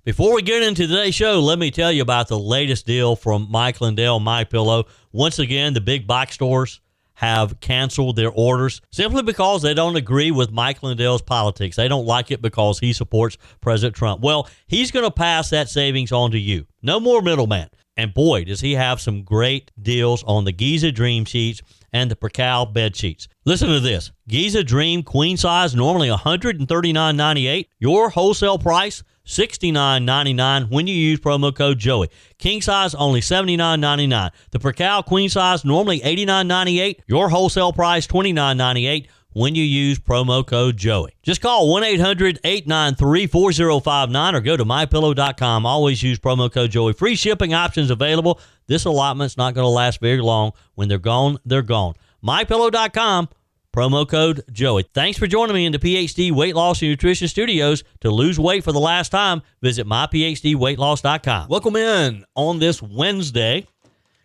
Before we get into today's show, let me tell you about the latest deal from Mike Lindell, MyPillow. Once again, the big box stores have canceled their orders simply because they don't agree with Mike Lindell's politics. They don't like it because he supports President Trump. Well, he's going to pass that savings on to you. No more middleman. And boy, does he have some great deals on the Giza Dream sheets and the Percal bed sheets. Listen to this. Giza Dream queen size, normally $139.98. Your wholesale price, $69.99 when you use promo code Joey. King size, only $79.99. The Percal queen size, normally $89.98. Your wholesale price, $29.98 when you use promo code Joey. Just call 1-800-893-4059 or go to mypillow.com. Always use promo code Joey. Free shipping options available. This allotment's not going to last very long. When they're gone, they're gone. mypillow.com. Promo code Joey. Thanks for joining me in the PhD Weight Loss and Nutrition Studios. To lose weight for the last time, visit myphdweightloss.com. Welcome in on this Wednesday.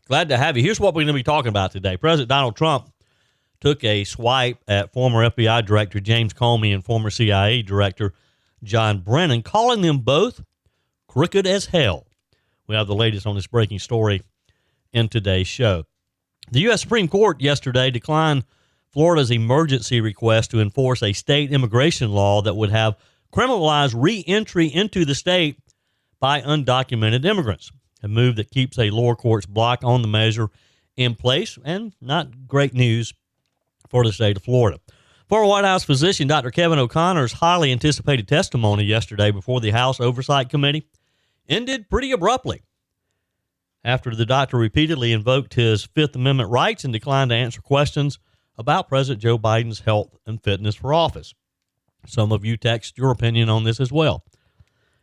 Glad to have you. Here's what we're going to be talking about today. President Donald Trump took a swipe at former FBI Director James Comey and former CIA Director John Brennan, calling them both crooked as hell. We have the latest on this breaking story in today's show. The U.S. Supreme Court yesterday declined Florida's emergency request to enforce a state immigration law that would have criminalized reentry into the state by undocumented immigrants, a move that keeps a lower court's block on the measure in place, and not great news for the state of Florida. Former White House physician Dr. Kevin O'Connor's highly anticipated testimony yesterday before the House Oversight Committee ended pretty abruptly after the doctor repeatedly invoked his Fifth Amendment rights and declined to answer questions about President Joe Biden's health and fitness for office. Some of you text your opinion on this as well.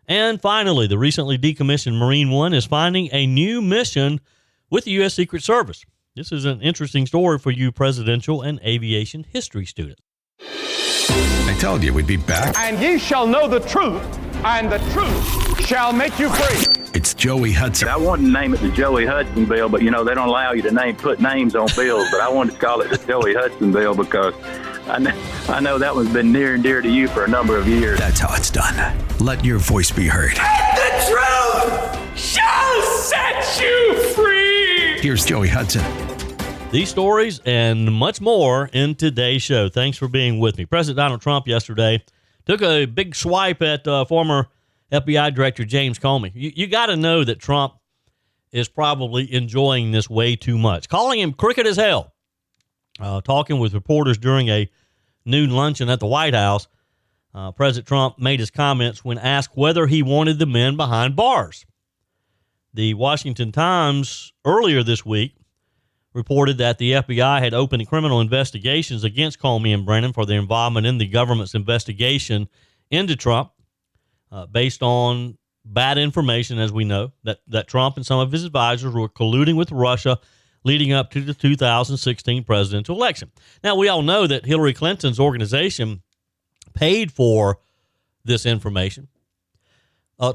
And finally, the recently decommissioned Marine One is finding a new mission with the U.S. Secret Service. This is an interesting story for you presidential and aviation history students. I told you we'd be back. And ye shall know the truth, and the truth shall make you free. It's Joey Hudson. I wanted to name it the Joey Hudson bill, but, they don't allow you to put names on bills. But I wanted to call it the Joey Hudson bill because I know that one's been near and dear to you for a number of years. That's how it's done. Let your voice be heard. And the truth shall set you free. Here's Joey Hudson. These stories and much more in today's show. Thanks for being with me. President Donald Trump yesterday took a big swipe at former FBI Director James Comey. You got to know that Trump is probably enjoying this way too much, calling him crooked as hell. Talking with reporters during a noon luncheon at the White House, President Trump made his comments when asked whether he wanted the men behind bars. The Washington Times earlier this week reported that the FBI had opened criminal investigations against Comey and Brennan for their involvement in the government's investigation into Trump, based on bad information, as we know, that Trump and some of his advisors were colluding with Russia leading up to the 2016 presidential election. Now, we all know that Hillary Clinton's organization paid for this information,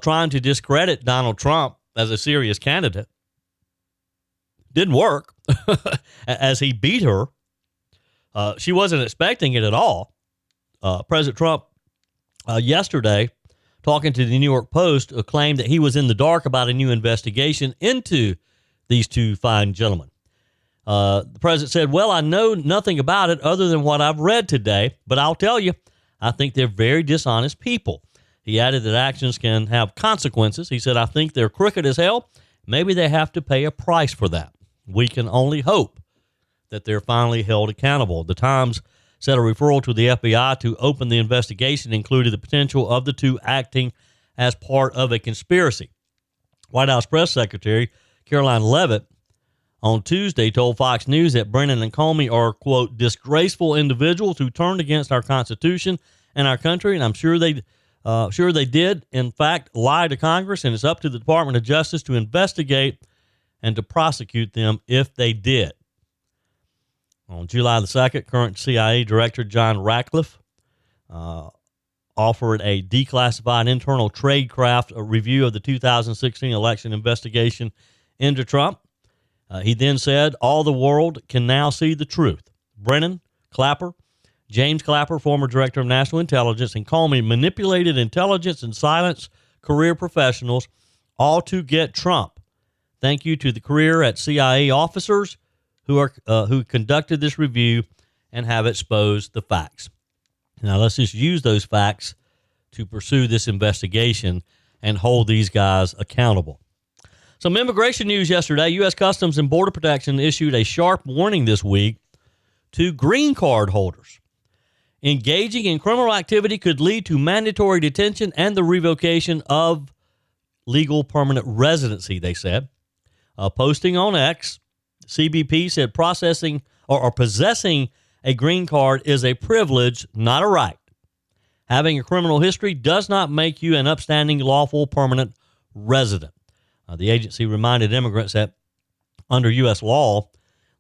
trying to discredit Donald Trump as a serious candidate. Didn't work as he beat her. She wasn't expecting it at all. President Trump yesterday, talking to the New York Post, claimed that he was in the dark about a new investigation into these two fine gentlemen. The president said, well, I know nothing about it other than what I've read today, but I'll tell you, I think they're very dishonest people. He added that actions can have consequences. He said, I think they're crooked as hell. Maybe they have to pay a price for that. We can only hope that they're finally held accountable. The Times said a referral to the FBI to open the investigation included the potential of the two acting as part of a conspiracy. White House Press Secretary Caroline Leavitt on Tuesday told Fox News that Brennan and Comey are, quote, disgraceful individuals who turned against our Constitution and our country, and I'm sure they did, in fact, lie to Congress, and it's up to the Department of Justice to investigate and to prosecute them if they did. On July the 2nd, current CIA Director John Ratcliffe offered a declassified internal tradecraft review of the 2016 election investigation into Trump. He then said, all the world can now see the truth. Brennan, Clapper, James Clapper, former Director of National Intelligence, and Comey manipulated intelligence and silenced career professionals, all to get Trump. Thank you to the career at CIA officers who conducted this review and have exposed the facts. Now, let's just use those facts to pursue this investigation and hold these guys accountable. Some immigration news yesterday. U.S. Customs and Border Protection issued a sharp warning this week to green card holders. Engaging in criminal activity could lead to mandatory detention and the revocation of legal permanent residency, they said. Posting on X, CBP said processing or possessing a green card is a privilege, not a right. Having a criminal history does not make you an upstanding, lawful, permanent resident. The agency reminded immigrants that under U.S. law,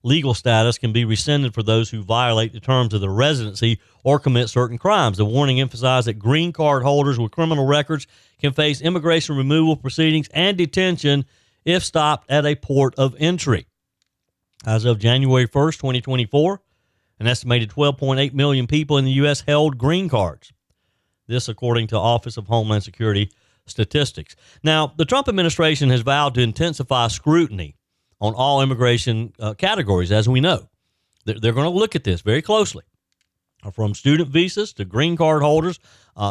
legal status can be rescinded for those who violate the terms of their residency or commit certain crimes. The warning emphasized that green card holders with criminal records can face immigration removal proceedings and detention if stopped at a port of entry. As of January 1st, 2024, an estimated 12.8 million people in the U.S. held green cards. This according to Office of Homeland Security statistics. Now, the Trump administration has vowed to intensify scrutiny on all immigration categories, as we know. They're going to look at this very closely. From student visas to green card holders,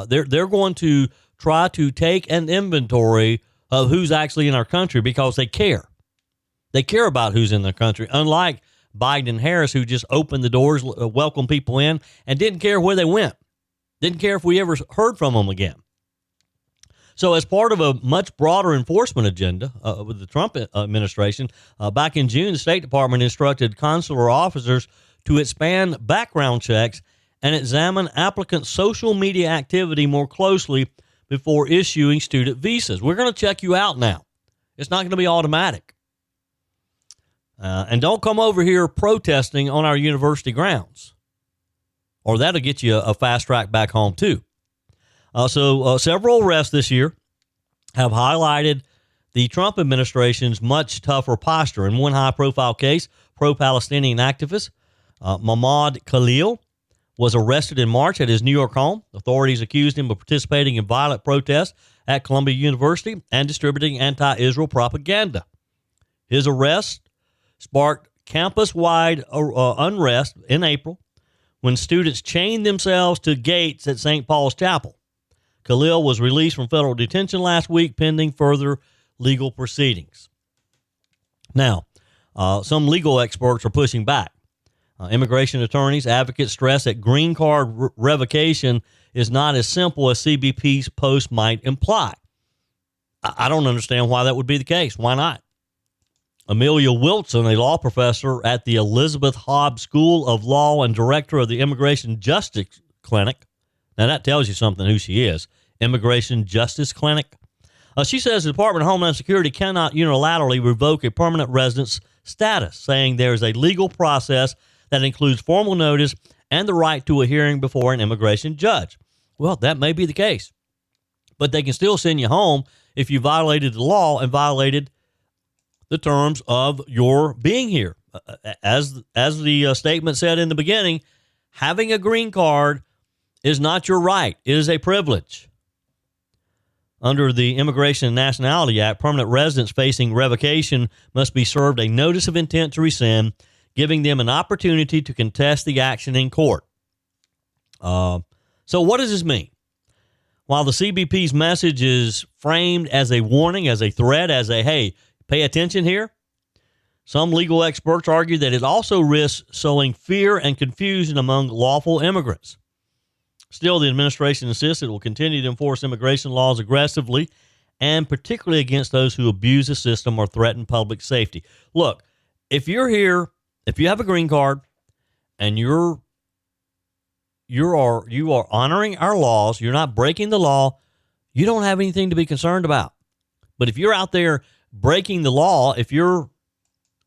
they're going to try to take an inventory of who's actually in our country because they care. They care about who's in their country, unlike Biden and Harris, who just opened the doors, welcomed people in, and didn't care where they went. Didn't care if we ever heard from them again. So as part of a much broader enforcement agenda with the Trump administration, back in June, the State Department instructed consular officers to expand background checks and examine applicants' social media activity more closely before issuing student visas. We're going to check you out now. It's not going to be automatic. And don't come over here protesting on our university grounds, or that'll get you a fast track back home too. So several arrests this year have highlighted the Trump administration's much tougher posture. In one high-profile case, pro-Palestinian activist Mahmoud Khalil was arrested in March at his New York home. Authorities accused him of participating in violent protests at Columbia University and distributing anti-Israel propaganda. His arrest sparked campus-wide unrest in April when students chained themselves to gates at St. Paul's Chapel. Khalil was released from federal detention last week pending further legal proceedings. Now, some legal experts are pushing back. Immigration attorneys, advocates stress that green card revocation is not as simple as CBP's post might imply. I don't understand why that would be the case. Why not? Amelia Wilson, a law professor at the Elizabeth Hobbs School of Law and director of the Immigration Justice Clinic. Now, that tells you something who she is. Immigration Justice Clinic. She says the Department of Homeland Security cannot unilaterally revoke a permanent residence status, saying there is a legal process that includes formal notice and the right to a hearing before an immigration judge. Well, that may be the case, but they can still send you home if you violated the law and violated the terms of your being here. As the statement said in the beginning, having a green card is not your right. It is a privilege. Under the Immigration and Nationality Act, permanent residents facing revocation must be served a notice of intent to rescind, giving them an opportunity to contest the action in court. So what does this mean? While the CBP's message is framed as a warning, as a threat, as a, hey, pay attention here, some legal experts argue that it also risks sowing fear and confusion among lawful immigrants. Still, the administration insists it will continue to enforce immigration laws aggressively and particularly against those who abuse the system or threaten public safety. Look, if you're here, if you have a green card and you are honoring our laws, you're not breaking the law, you don't have anything to be concerned about. But if you're out there breaking the law, if you're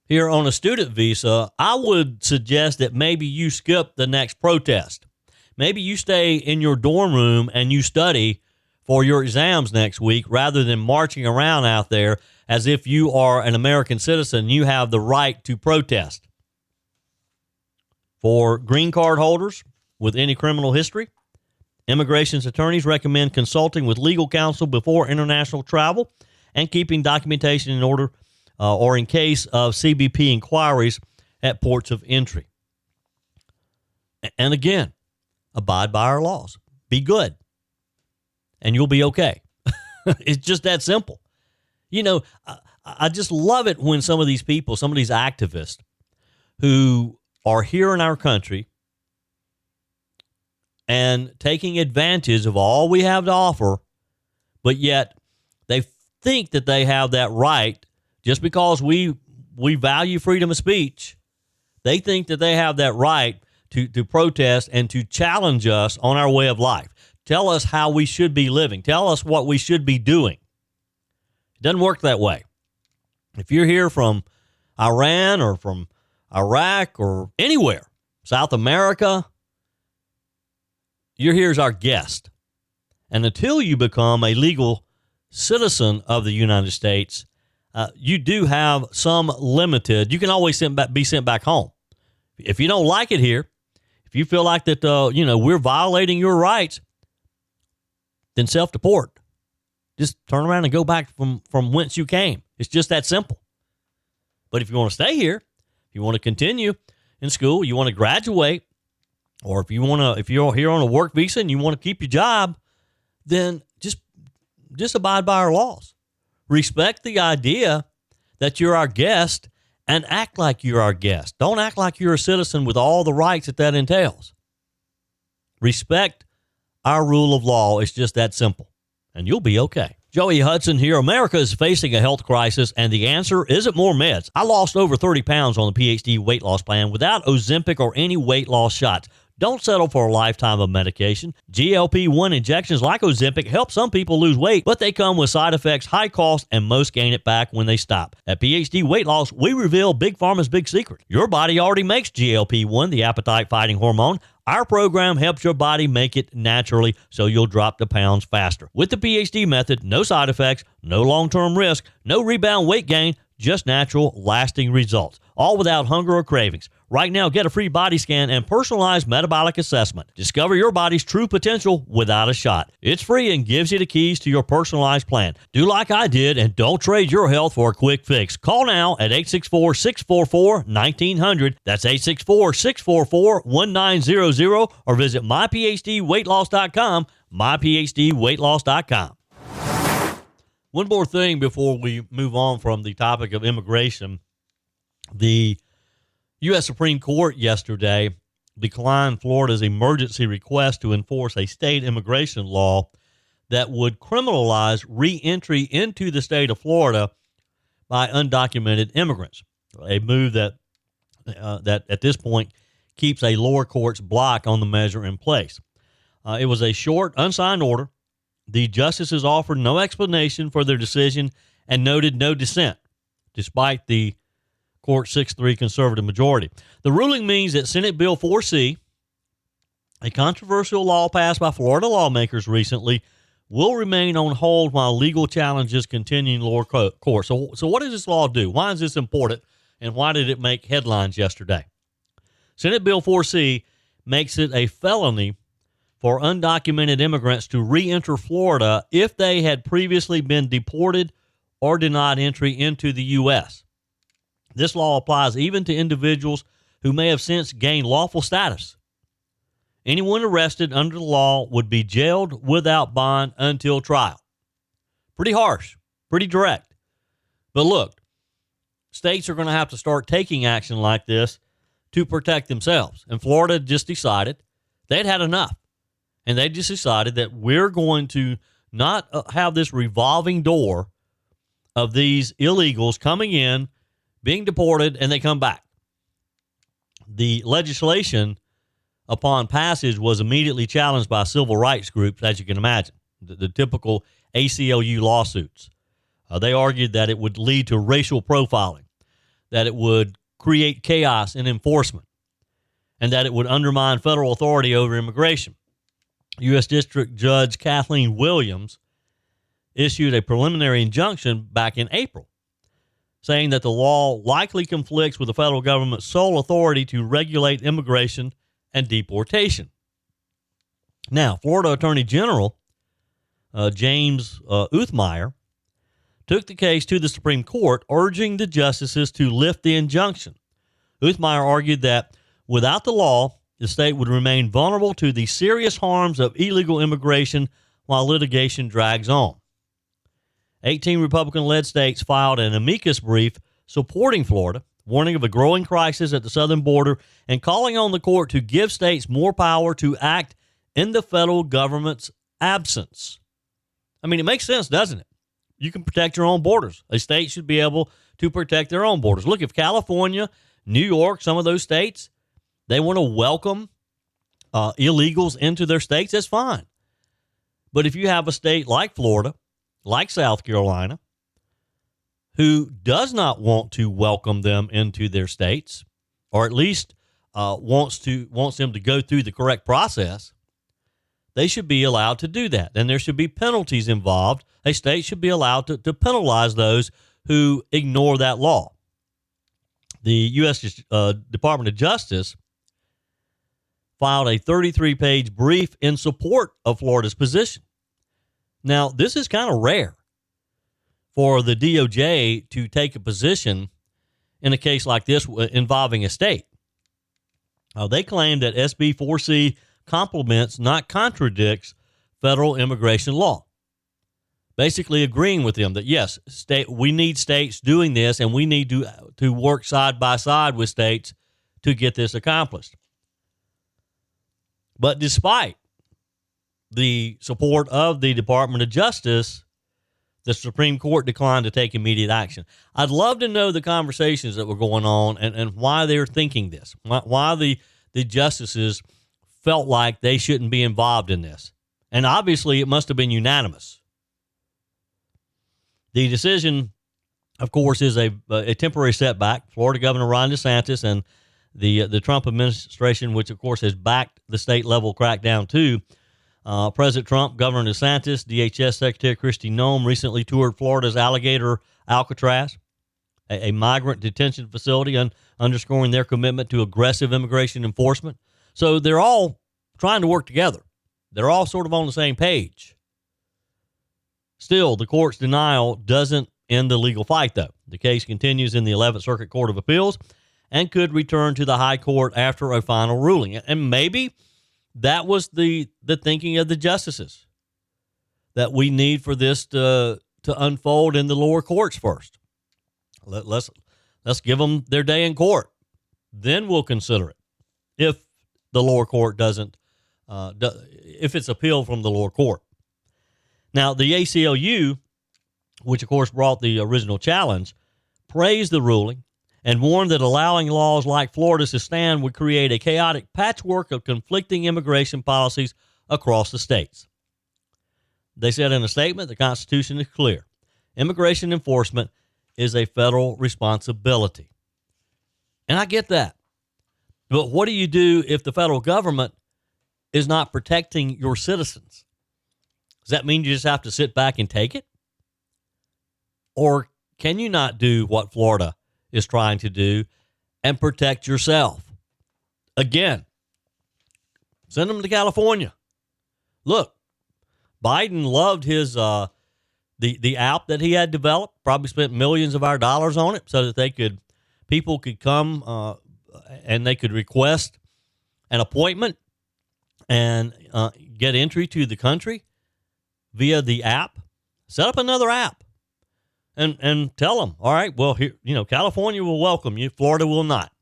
here on a student visa, I would suggest that maybe you skip the next protest. Maybe you stay in your dorm room and you study for your exams next week rather than marching around out there as if you are an American citizen. You have the right to protest. For green card holders with any criminal history, Immigration's attorneys recommend consulting with legal counsel before international travel and keeping documentation in order or in case of CBP inquiries at ports of entry. And again, abide by our laws. Be good, and you'll be okay. It's just that simple. You know, I just love it when some of these people, some of these activists who are here in our country and taking advantage of all we have to offer, but yet they think that they have that right just because we value freedom of speech. They think that they have that right to protest and to challenge us on our way of life. Tell us how we should be living. Tell us what we should be doing. It doesn't work that way. If you're here from Iran or from Iraq or anywhere, South America, you're here as our guest. And until you become a legal citizen of the United States, you do have some limited, you can always be sent back home. If you don't like it here, if you feel like that, we're violating your rights, then self-deport. Just turn around and go back from whence you came. It's just that simple. But if you want to stay here, if you want to continue in school, you want to graduate, or if you're here on a work visa and you want to keep your job, then just abide by our laws. Respect the idea that you're our guest and act like you're our guest. Don't act like you're a citizen with all the rights that entails. Respect our rule of law. It's just that simple, and you'll be okay. Joey Hudson here. America is facing a health crisis, and the answer isn't more meds. I lost over 30 pounds on the PhD weight loss plan without Ozempic or any weight loss shots. Don't settle for a lifetime of medication. GLP-1 injections like Ozempic help some people lose weight, but they come with side effects, high cost, and most gain it back when they stop. At PhD Weight Loss, we reveal Big Pharma's big secret. Your body already makes GLP-1, the appetite-fighting hormone. Our program helps your body make it naturally so you'll drop the pounds faster. With the PhD method, no side effects, no long-term risk, no rebound weight gain, just natural, lasting results, all without hunger or cravings. Right now, get a free body scan and personalized metabolic assessment. Discover your body's true potential without a shot. It's free and gives you the keys to your personalized plan. Do like I did and don't trade your health for a quick fix. Call now at 864-644-1900. That's 864-644-1900 or visit myphdweightloss.com, myphdweightloss.com. One more thing before we move on from the topic of immigration. The U.S. Supreme Court yesterday declined Florida's emergency request to enforce a state immigration law that would criminalize reentry into the state of Florida by undocumented immigrants, a move that at this point keeps a lower court's block on the measure in place. It was a short, unsigned order. The justices offered no explanation for their decision and noted no dissent, despite the court's 6-3 conservative majority. The ruling means that Senate Bill 4C, a controversial law passed by Florida lawmakers recently, will remain on hold while legal challenges continue in lower court. So what does this law do? Why is this important, and why did it make headlines yesterday? Senate Bill 4C makes it a felony for undocumented immigrants to re-enter Florida if they had previously been deported or denied entry into the U.S. This law applies even to individuals who may have since gained lawful status. Anyone arrested under the law would be jailed without bond until trial. Pretty harsh, pretty direct. But look, states are going to have to start taking action like this to protect themselves. And Florida just decided they'd had enough. And they just decided that we're going to not have this revolving door of these illegals coming in, being deported, and they come back. The legislation, upon passage, was immediately challenged by civil rights groups, as you can imagine, the typical ACLU lawsuits. They argued that it would lead to racial profiling, that it would create chaos in enforcement, and that it would undermine federal authority over immigration. U.S. District Judge Kathleen Williams issued a preliminary injunction back in April, saying that the law likely conflicts with the federal government's sole authority to regulate immigration and deportation. Now, Florida Attorney General James Uthmeyer took the case to the Supreme Court, urging the justices to lift the injunction. Uthmeyer argued that without the law, the state would remain vulnerable to the serious harms of illegal immigration while litigation drags on. 18 Republican-led states filed an amicus brief supporting Florida, warning of a growing crisis at the southern border and calling on the court to give states more power to act in the federal government's absence. I mean, it makes sense, doesn't it? You can protect your own borders. A state should be able to protect their own borders. Look, if California, New York, some of those states, they want to welcome illegals into their states, that's fine. But if you have a state like Florida, like South Carolina, who does not want to welcome them into their states, or at least wants them to go through the correct process, they should be allowed to do that. And there should be penalties involved. A state should be allowed to penalize those who ignore that law. The U.S. Department of Justice filed a 33-page brief in support of Florida's position. Now, this is kind of rare for the DOJ to take a position in a case like this involving a state. They claim that SB 4C complements, not contradicts, federal immigration law. Basically agreeing with them that, yes, we need states doing this, and we need to work side by side with states to get this accomplished. But despite the support of the Department of Justice, the Supreme Court declined to take immediate action. I'd love to know the conversations that were going on and why they're thinking this, why the justices felt like they shouldn't be involved in this. And obviously, it must have been unanimous. The decision, of course, is a temporary setback. Florida Governor Ron DeSantis and the Trump administration, which, of course, has backed the state-level crackdown too. President Trump, Governor DeSantis, DHS Secretary Kristi Noem recently toured Florida's Alligator Alcatraz, a migrant detention facility, underscoring their commitment to aggressive immigration enforcement. So they're all trying to work together. They're all sort of on the same page. Still, the court's denial doesn't end the legal fight, though. The case continues in the 11th Circuit Court of Appeals and could return to the High Court after a final ruling. And maybe that was the thinking of the justices, that we need for this to unfold in the lower courts first. Let's give them their day in court. Then we'll consider it. If the lower court doesn't, if it's appealed from the lower court. Now, the ACLU, which of course brought the original challenge, praised the ruling and warned that allowing laws like Florida's to stand would create a chaotic patchwork of conflicting immigration policies across the states. They said in a statement, the Constitution is clear. Immigration enforcement is a federal responsibility. And I get that. But what do you do if the federal government is not protecting your citizens? Does that mean you just have to sit back and take it? Or can you not do what Florida is trying to do and protect yourself? Again, send them to California. Look, Biden loved his the app that he had developed, probably spent millions of our dollars on it so that people could come and they could request an appointment and get entry to the country via the app. Set up another app and tell them, all right, well, here, California will welcome you. Florida will not.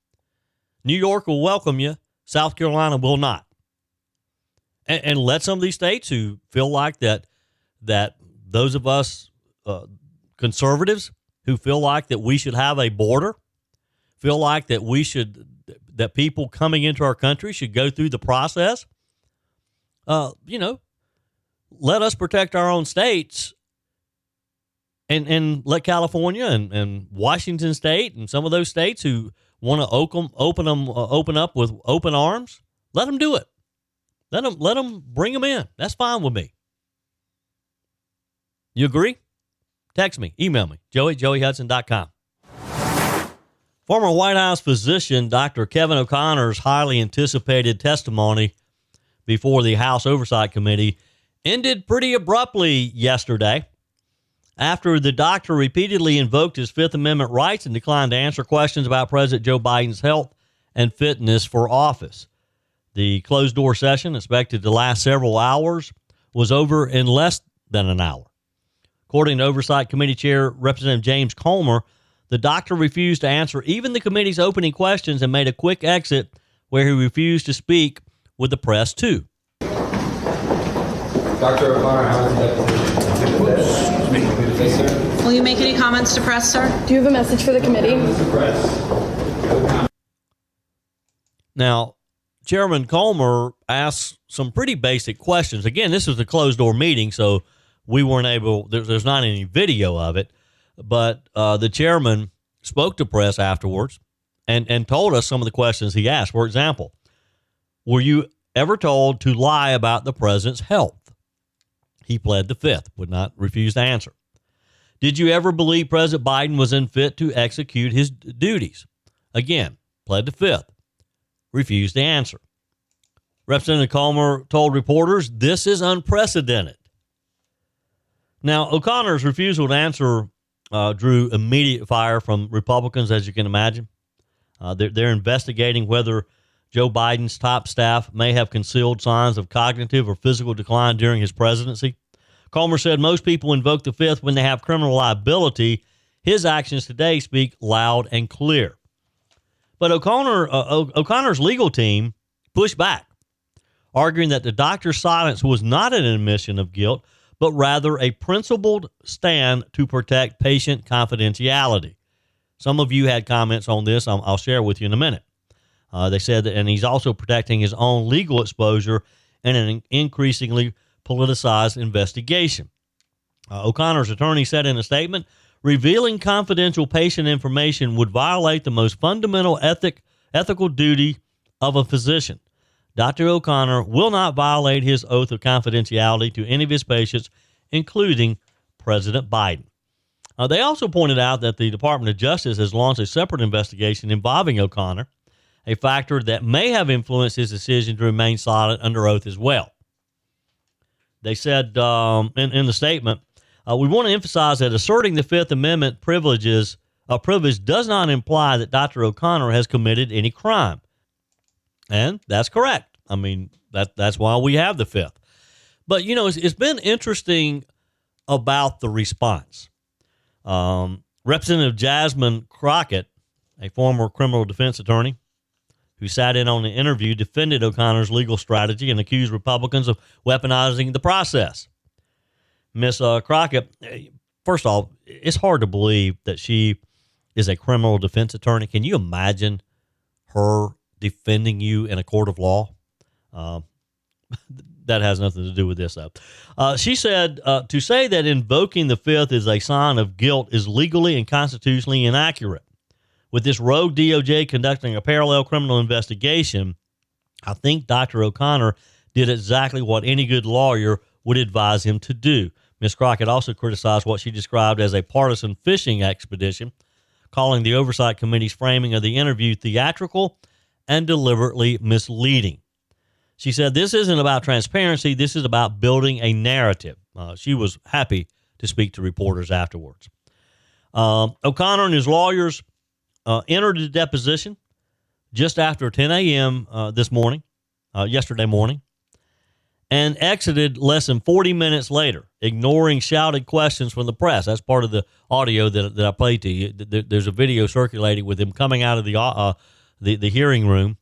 New York will welcome you. South Carolina will not. And let some of these states who feel like that those of us conservatives who feel like that we should have a border, feel like that people coming into our country should go through the process, let us protect our own states and let California and Washington State and some of those states who want to open up with open arms, let them do it. Let them bring them in. That's fine with me. You agree? Text me, email me, joey@joeyhudson.com. Former White House physician Dr. Kevin O'Connor's highly anticipated testimony before the House Oversight Committee ended pretty abruptly yesterday after the doctor repeatedly invoked his Fifth Amendment rights and declined to answer questions about President Joe Biden's health and fitness for office. The closed-door session, expected to last several hours, was over in less than an hour. According to Oversight Committee Chair Representative James Comey, the doctor refused to answer even the committee's opening questions and made a quick exit where he refused to speak with the press, too. Dr. O'Connor, how was the deposition? Will you make any comments to press, sir? Do you have a message for the committee? Now, Chairman Comey asked some pretty basic questions. Again, this was a closed-door meeting, so we weren't able, there's not any video of it, but the chairman spoke to press afterwards and told us some of the questions he asked. For example, were you ever told to lie about the president's health? He pled the fifth, would not refuse to answer. Did you ever believe President Biden was unfit to execute his duties? Again, pled the fifth, refused to answer. Representative Comey told reporters, this is unprecedented. Now, O'Connor's refusal to answer drew immediate fire from Republicans, as you can imagine. They're investigating whether Joe Biden's top staff may have concealed signs of cognitive or physical decline during his presidency. Comey said most people invoke the fifth when they have criminal liability. His actions today speak loud and clear. But O'Connor's legal team pushed back, arguing that the doctor's silence was not an admission of guilt, but rather a principled stand to protect patient confidentiality. Some of you had comments on this. I'll share with you in a minute. They said that, and he's also protecting his own legal exposure in an increasingly politicized investigation. O'Connor's attorney said in a statement, revealing confidential patient information would violate the most fundamental ethical duty of a physician. Dr. O'Connor will not violate his oath of confidentiality to any of his patients, including President Biden. They also pointed out that the Department of Justice has launched a separate investigation involving O'Connor, a factor that may have influenced his decision to remain silent under oath as well. They said in the statement, we want to emphasize that asserting the Fifth Amendment privilege does not imply that Dr. O'Connor has committed any crime. And that's correct. I mean, that's why we have the Fifth. But, you know, it's been interesting about the response. Representative Jasmine Crockett, a former criminal defense attorney who sat in on the interview, defended O'Connor's legal strategy and accused Republicans of weaponizing the process. Ms. Crockett, first off, it's hard to believe that she is a criminal defense attorney. Can you imagine her defending you in a court of law? That has nothing to do with this, though. She said, to say that invoking the Fifth is a sign of guilt is legally and constitutionally inaccurate. With this rogue DOJ conducting a parallel criminal investigation, I think Dr. O'Connor did exactly what any good lawyer would advise him to do. Ms. Crockett also criticized what she described as a partisan fishing expedition, calling the Oversight Committee's framing of the interview theatrical and deliberately misleading. She said, this isn't about transparency. This is about building a narrative. She was happy to speak to reporters afterwards. O'Connor and his lawyers entered the deposition just after 10 a.m. Yesterday morning, and exited less than 40 minutes later, ignoring shouted questions from the press. That's part of the audio that I played to you. There's a video circulating with him coming out of the hearing room,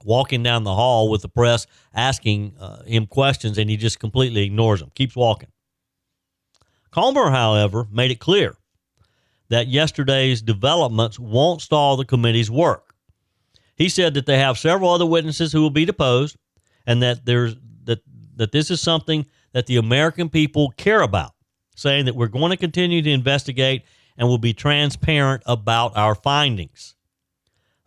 walking down the hall with the press asking him questions, and he just completely ignores them, keeps walking. Comey, however, made it clear that yesterday's developments won't stall the committee's work. He said that they have several other witnesses who will be deposed, and that that this is something that the American people care about, saying that we're going to continue to investigate and will be transparent about our findings.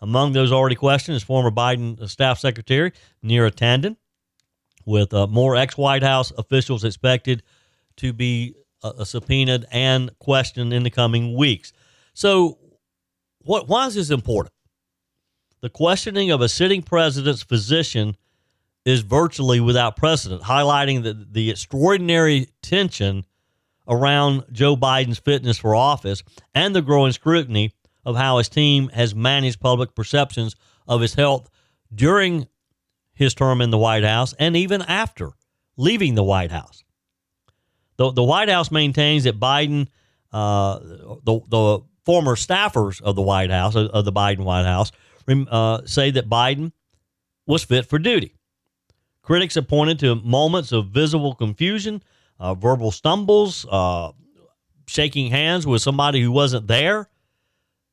Among those already questioned is former Biden staff secretary Neera Tanden, with more ex-White House officials expected to be subpoenaed and questioned in the coming weeks. So why is this important? The questioning of a sitting president's physician is virtually without precedent, highlighting the extraordinary tension around Joe Biden's fitness for office and the growing scrutiny of how his team has managed public perceptions of his health during his term in the White House and even after leaving the White House. The White House maintains that Biden, the former staffers of the White House, of the Biden White House, say that Biden was fit for duty. Critics have pointed to moments of visible confusion, verbal stumbles, shaking hands with somebody who wasn't there,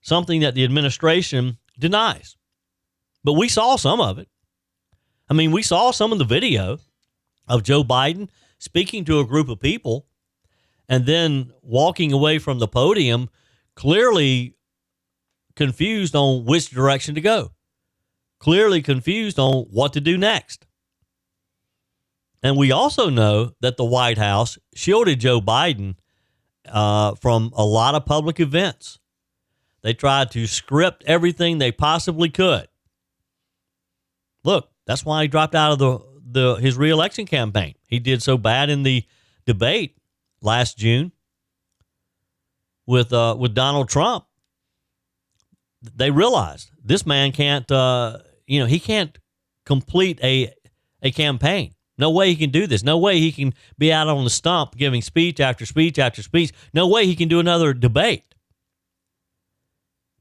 something that the administration denies. But we saw some of it. I mean, we saw some of the video of Joe Biden speaking to a group of people and then walking away from the podium, clearly confused on which direction to go, clearly confused on what to do next. And we also know that the White House shielded Joe Biden from a lot of public events. They tried to script everything they possibly could. Look, that's why he dropped out of his reelection campaign. He did so bad in the debate last June with Donald Trump. They realized this man can't, he can't complete a campaign. No way he can do this. No way he can be out on the stump giving speech after speech after speech. No way he can do another debate.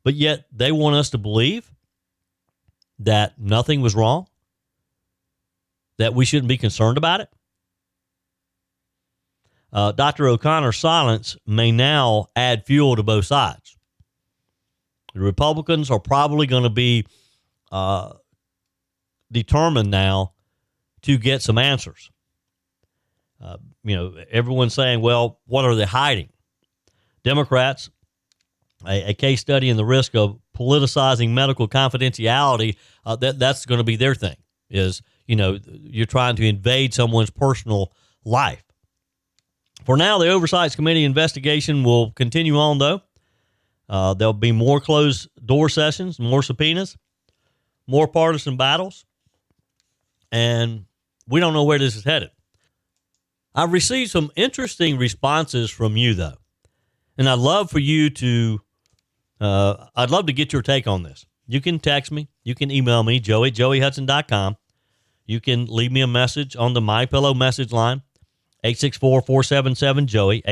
But yet they want us to believe that nothing was wrong, that we shouldn't be concerned about it. Dr. O'Connor's silence may now add fuel to both sides. The Republicans are probably going to be determined now to get some answers. Everyone's saying, well, what are they hiding? Democrats, a case study in the risk of politicizing medical confidentiality, that's going to be their thing, is, you're trying to invade someone's personal life. For now, the Oversight Committee investigation will continue on, though. There'll be more closed-door sessions, more subpoenas, more partisan battles, and we don't know where this is headed. I've received some interesting responses from you, though, and I'd love for you to I'd love to get your take on this. You can text me. You can email me, joey@joeyhudson.com. You can leave me a message on the MyPillow message line, 864-477-JOEY,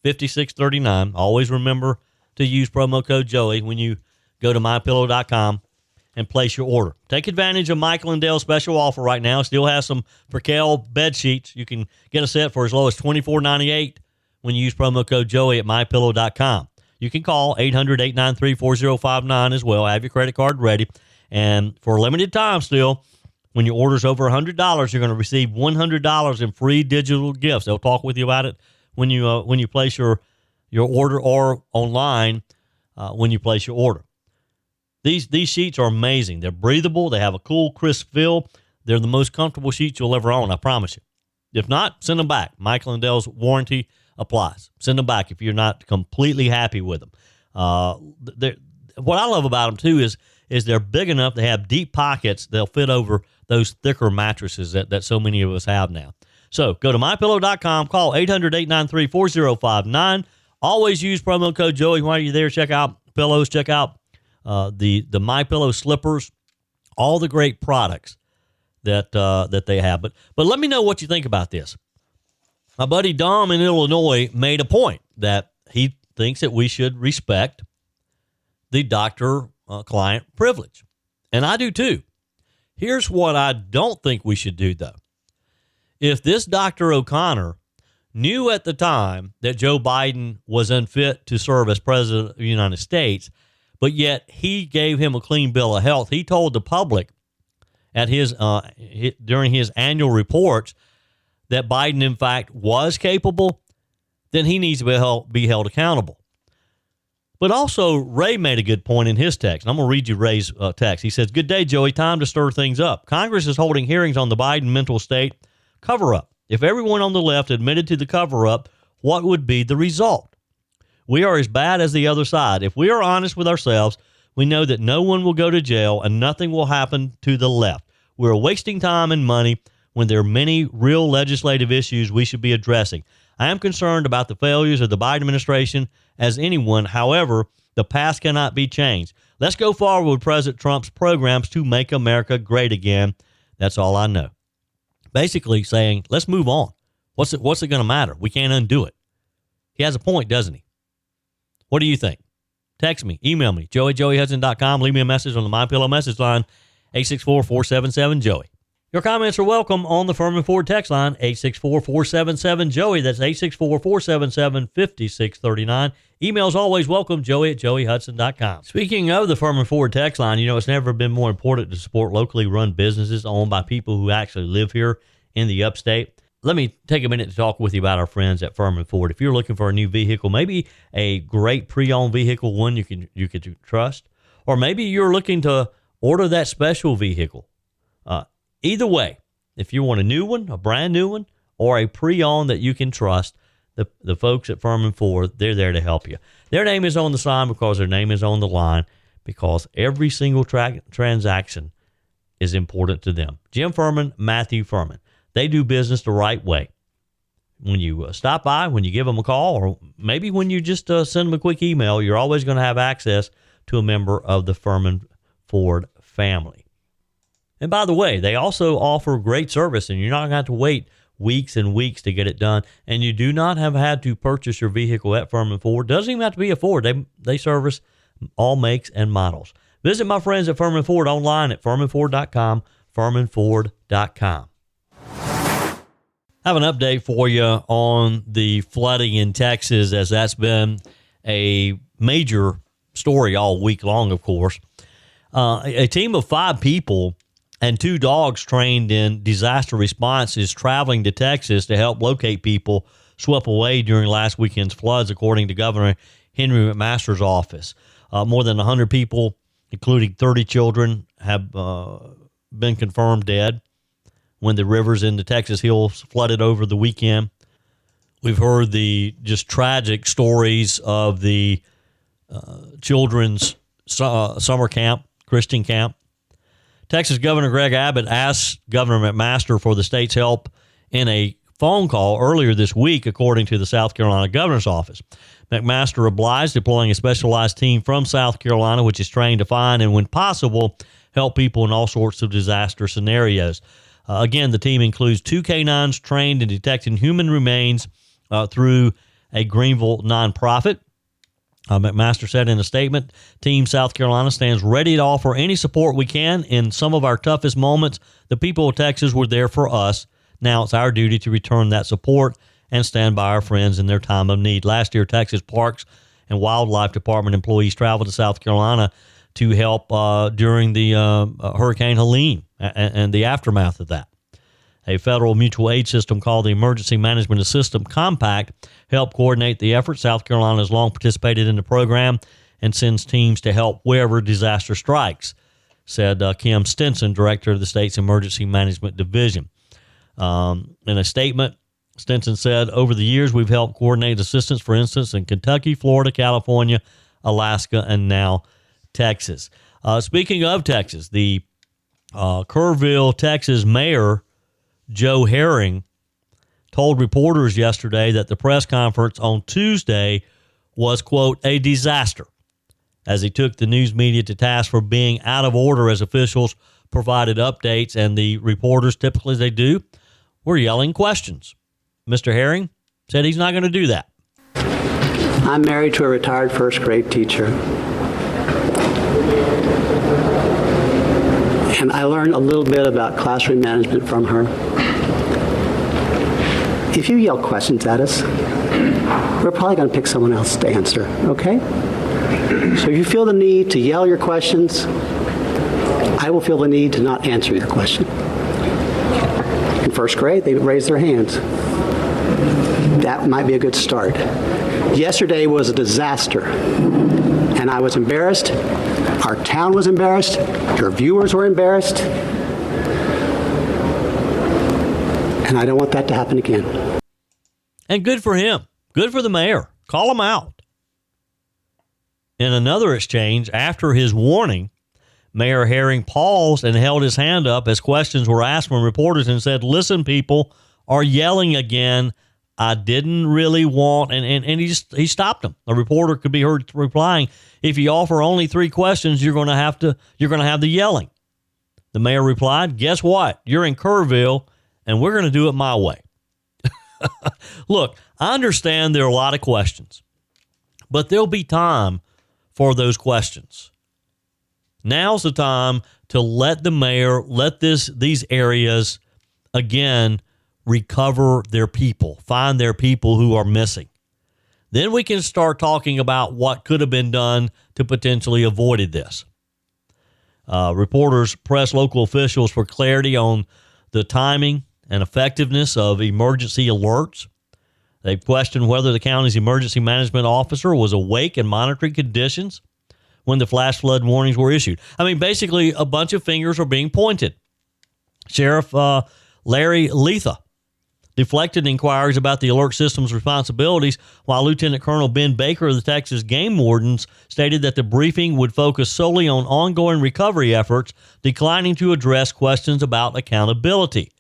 864-477-5639. Always remember to use promo code Joey when you go to mypillow.com and place your order. Take advantage of Michael and Dale's special offer right now. Still has some Percale bed sheets. You can get a set for as low as $24.98 when you use promo code Joey at mypillow.com. You can call 800-893-4059 as well. Have your credit card ready. And for a limited time still, when your order's over $100, you're going to receive $100 in free digital gifts. They'll talk with you about it when you place your order, or online when you place your order. These sheets are amazing. They're breathable. They have a cool, crisp feel. They're the most comfortable sheets you'll ever own, I promise you. If not, send them back. Michael and Dale's warranty applies. Send them back if you're not completely happy with them. What I love about them, too, is they're big enough. They have deep pockets. They'll fit over those thicker mattresses that so many of us have now. So go to mypillow.com. Call 800-893-4059. Always use promo code Joey while you're there. Check out pillows. Check out the MyPillow slippers. All the great products that they have. But let me know what you think about this. My buddy Dom in Illinois made a point that he thinks that we should respect the doctor-client privilege. And I do too. Here's what I don't think we should do, though. If this Dr. O'Connor knew at the time that Joe Biden was unfit to serve as president of the United States, but yet he gave him a clean bill of health, he told the public at during his annual reports that Biden, in fact, was capable, then he needs to be held accountable. But also, Ray made a good point in his text. And I'm going to read you Ray's text. He says, "Good day, Joey. Time to stir things up. Congress is holding hearings on the Biden mental state cover-up. If everyone on the left admitted to the cover-up, what would be the result? We are as bad as the other side. If we are honest with ourselves, we know that no one will go to jail and nothing will happen to the left. We're wasting time and money when there are many real legislative issues we should be addressing. I am concerned about the failures of the Biden administration as anyone. However, the past cannot be changed. Let's go forward with President Trump's programs to make America great again. That's all I know. Basically saying, let's move on. What's it going to matter? We can't undo it. He has a point, doesn't he? What do you think? Text me, email me, joey@joeyhudson.com. Leave me a message on the MyPillow message line, 864-477-JOEY. Your comments are welcome on the Furman Ford text line, 864-477-JOEY. That's 864-477-5639. Emails always welcome, joey@joeyhudson.com. Speaking of the Furman Ford text line, it's never been more important to support locally run businesses owned by people who actually live here in the upstate. Let me take a minute to talk with you about our friends at Furman Ford. If you're looking for a new vehicle, maybe a great pre-owned vehicle, one you can trust, or maybe you're looking to order that special vehicle. Either way, if you want a new one, a brand new one, or a pre-owned that you can trust, the folks at Furman Ford, they're there to help you. Their name is on the sign because their name is on the line, because every single transaction is important to them. Jim Furman, Matthew Furman. They do business the right way. When you stop by, when you give them a call, or maybe when you just send them a quick email, you're always going to have access to a member of the Furman Ford family. And by the way, they also offer great service, and you're not going to have to wait weeks and weeks to get it done. And you do not have had to purchase your vehicle at Furman Ford. Doesn't even have to be a Ford. They service all makes and models. Visit my friends at Furman Ford online at furmanford.com, furmanford.com. I have an update for you on the flooding in Texas, as that's been a major story all week long, of course. A team of 5 people and 2 dogs trained in disaster response is traveling to Texas to help locate people swept away during last weekend's floods, according to Governor Henry McMaster's office. More than 100 people, including 30 children, have been confirmed dead when the rivers in the Texas hills flooded over the weekend. We've heard the just tragic stories of the children's summer camp, Christian camp. Texas Governor Greg Abbott asked Governor McMaster for the state's help in a phone call earlier this week, according to the South Carolina Governor's Office. McMaster obliged, deploying a specialized team from South Carolina, which is trained to find and, when possible, help people in all sorts of disaster scenarios. Again, the team includes 2 canines trained in detecting human remains through a Greenville nonprofit. McMaster said in a statement, Team South Carolina stands ready to offer any support we can in some of our toughest moments. The people of Texas were there for us. Now it's our duty to return that support and stand by our friends in their time of need. Last year, Texas Parks and Wildlife Department employees traveled to South Carolina to help during the Hurricane Helene and the aftermath of that. A federal mutual aid system called the Emergency Management Assistance Compact helped coordinate the effort. South Carolina has long participated in the program and sends teams to help wherever disaster strikes, said Kim Stinson, director of the state's Emergency Management Division. In a statement, Stinson said, over the years, we've helped coordinate assistance, for instance, in Kentucky, Florida, California, Alaska, and now Texas. Speaking of Texas, the Kerrville, Texas mayor, Joe Herring, told reporters yesterday that the press conference on Tuesday was, quote, a disaster, as he took the news media to task for being out of order as officials provided updates, and the reporters, typically as they do, were yelling questions. Mr. Herring said he's not going to do that. I'm married to a retired first grade teacher. And I learned a little bit about classroom management from her. If you yell questions at us, we're probably going to pick someone else to answer, okay? So if you feel the need to yell your questions, I will feel the need to not answer your question. In first grade, they raise their hands. That might be a good start. Yesterday was a disaster, and I was embarrassed. Our town was embarrassed. Your viewers were embarrassed. And I don't want that to happen again. And good for him. Good for the mayor. Call him out. In another exchange, after his warning, Mayor Herring paused and held his hand up as questions were asked from reporters and said, "Listen, people are yelling again. I didn't really want," and he stopped them. A reporter could be heard replying, "If you offer only 3 questions, you're going to have the yelling." The mayor replied, "Guess what? You're in Kerrville, and we're going to do it my way." Look, I understand there are a lot of questions, but there'll be time for those questions. Now's the time to let the mayor, let these areas, again, recover their people, find their people who are missing. Then we can start talking about what could have been done to potentially avoid this. Reporters pressed local officials for clarity on the timing and effectiveness of emergency alerts. They questioned whether the county's emergency management officer was awake and monitoring conditions when the flash flood warnings were issued. I mean, basically, a bunch of fingers are being pointed. Sheriff Larry Letha deflected inquiries about the alert system's responsibilities, while Lieutenant Colonel Ben Baker of the Texas Game Wardens stated that the briefing would focus solely on ongoing recovery efforts, declining to address questions about accountability.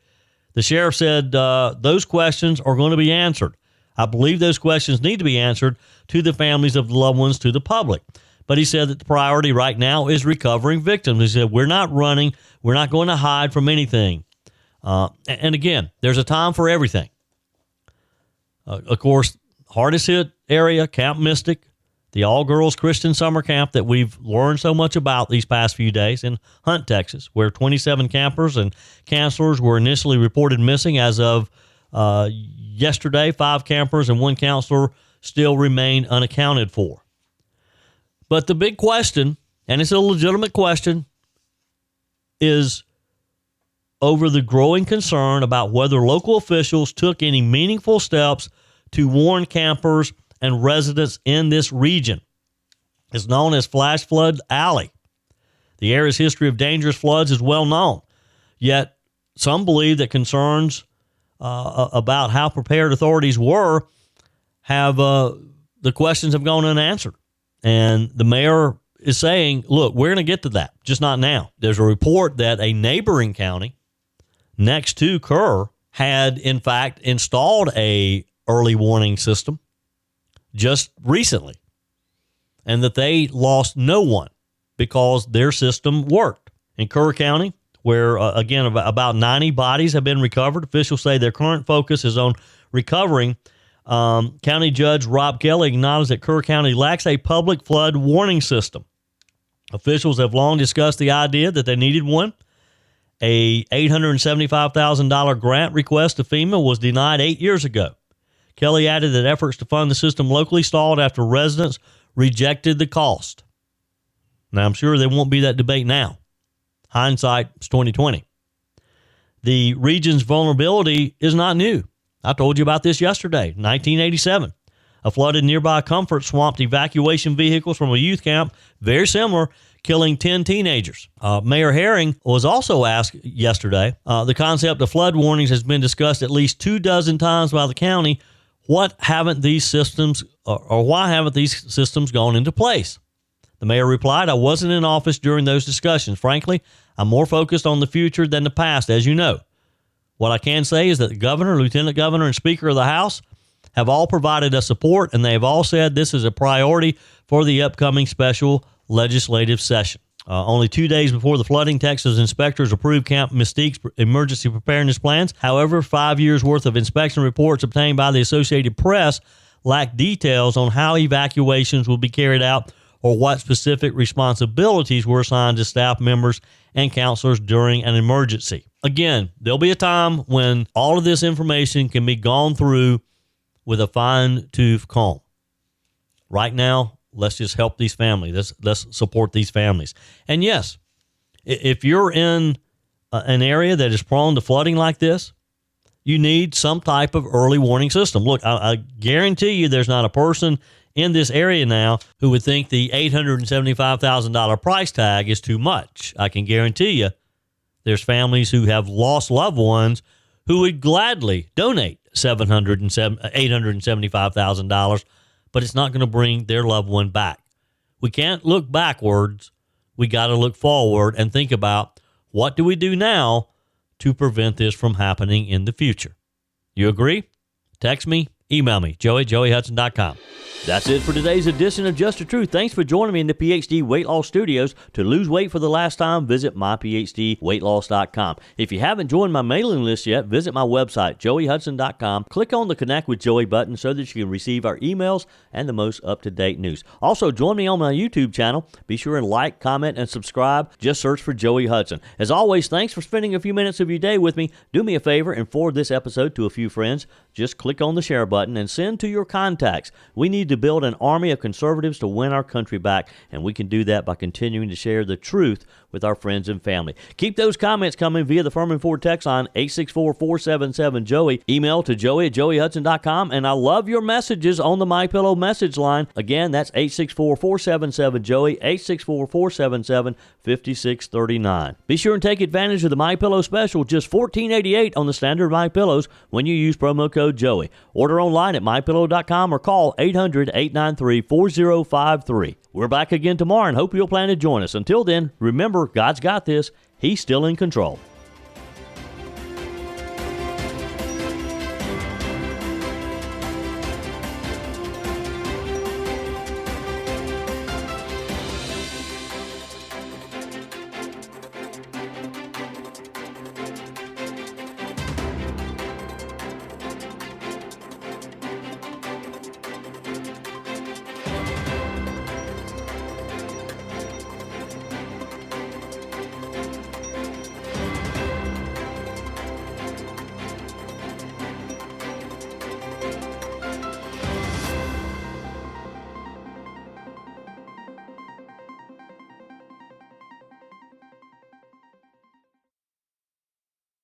The sheriff said those questions are going to be answered. I believe those questions need to be answered to the families of the loved ones, to the public. But he said that the priority right now is recovering victims. He said, we're not running. We're not going to hide from anything. And again, there's a time for everything. Of course, hardest hit area, Camp Mystic, the all-girls Christian summer camp that we've learned so much about these past few days in Hunt, Texas, where 27 campers and counselors were initially reported missing. As of yesterday, 5 campers and 1 counselor still remain unaccounted for. But the big question, and it's a legitimate question, is over the growing concern about whether local officials took any meaningful steps to warn campers and residents in this region. It's known as Flash Flood Alley. The area's history of dangerous floods is well known, yet some believe that concerns about how prepared authorities were have the questions have gone unanswered. And the mayor is saying, look, we're going to get to that, just not now. There's a report that a neighboring county next to Kerr had, in fact, installed a early warning system just recently, and that they lost no one because their system worked. In Kerr County, where, again, about 90 bodies have been recovered, officials say their current focus is on recovering. County Judge Rob Kelly acknowledged that Kerr County lacks a public flood warning system. Officials have long discussed the idea that they needed one. A $875,000 grant request to FEMA was denied 8 years ago. Kelly added that efforts to fund the system locally stalled after residents rejected the cost. Now, I'm sure there won't be that debate now. Hindsight is 2020. The region's vulnerability is not new. I told you about this yesterday, 1987. A flooded nearby Comfort swamped evacuation vehicles from a youth camp, very similar, killing 10 teenagers. Mayor Herring was also asked yesterday, the concept of flood warnings has been discussed at least 24 times by the county. What haven't these systems, or why haven't these systems gone into place? The mayor replied, I wasn't in office during those discussions. Frankly, I'm more focused on the future than the past, as you know. What I can say is that the governor, lieutenant governor, and speaker of the House have all provided us support, and they have all said this is a priority for the upcoming special legislative session. Only 2 days before the flooding, Texas inspectors approved Camp Mystique's emergency preparedness plans. However, 5 years' worth of inspection reports obtained by the Associated Press lack details on how evacuations will be carried out or what specific responsibilities were assigned to staff members and counselors during an emergency. Again, there'll be a time when all of this information can be gone through with a fine-tooth comb. Right now, let's just help these families. Let's support these families. And yes, if you're in an area that is prone to flooding like this, you need some type of early warning system. Look, I guarantee you there's not a person in this area now who would think the $875,000 price tag is too much. I can guarantee you there's families who have lost loved ones who would gladly donate $875,000, but it's not going to bring their loved one back. We can't look backwards we got to look forward and think about what do we do now to prevent this from happening in the future. You agree? Text me, email me, joey@joeyhudson.com. That's it for today's edition of Just the Truth. Thanks for joining me in the PhD Weight Loss Studios. To lose weight for the last time, visit myphdweightloss.com. If you haven't joined my mailing list yet, visit my website, joeyhudson.com. Click on the Connect with Joey button so that you can receive our emails and the most up-to-date news. Also, join me on my YouTube channel. Be sure and like, comment, and subscribe. Just search for Joey Hudson. As always, thanks for spending a few minutes of your day with me. Do me a favor and forward this episode to a few friends. Just click on the share button and send to your contacts. We need to build an army of conservatives to win our country back, and we can do that by continuing to share the truth with our friends and family. Keep those comments coming via the Furman Ford text line 864-477-JOEY. Email to joey@joeyhudson.com, and I love your messages on the MyPillow message line. Again, that's 864-477-JOEY, 864-477-5639. Be sure and take advantage of the MyPillow special, just $14.88 on the standard MyPillows when you use promo code Joey. Order online at mypillow.com or call 800-893-4053. We're back again tomorrow and hope you'll plan to join us. Until then, remember, God's got this. He's still in control.